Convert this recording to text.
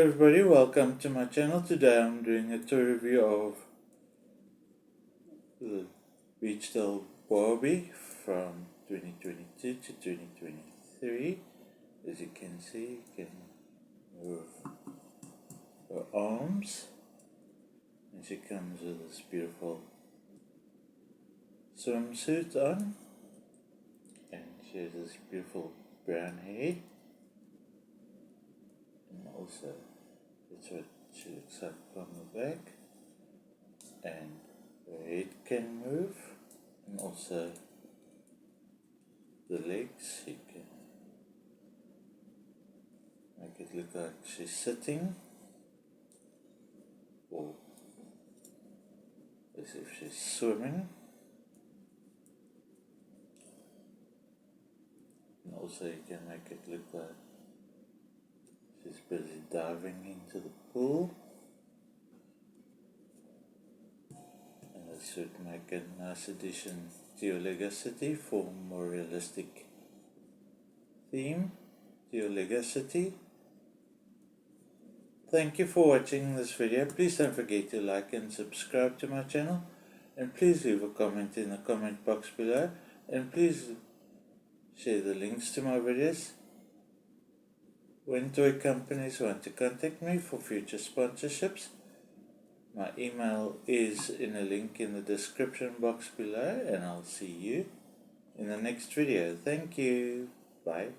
everybody, welcome to my channel. Today I'm doing a toy review of the Beach Doll Barbie from 2022 to 2023. As you can see, you can move her arms, and she comes with this beautiful swimsuit on, and she has this beautiful brown hair. And also, that's what she looks like from the back, and her head can move, and also the legs, you can make it look like she's sitting, or as if she's swimming, and also you can make it look like she's busy diving into the pool, and this would make a nice addition to your Lego city for a more realistic theme to your Lego city. Thank you for watching this video. Please don't forget to like and subscribe to my channel, and please leave a comment in the comment box below, and please share the links to my videos. When toy companies want to contact me for future sponsorships, my email is in a link in the description box below, and I'll see you in the next video. Thank you. Bye.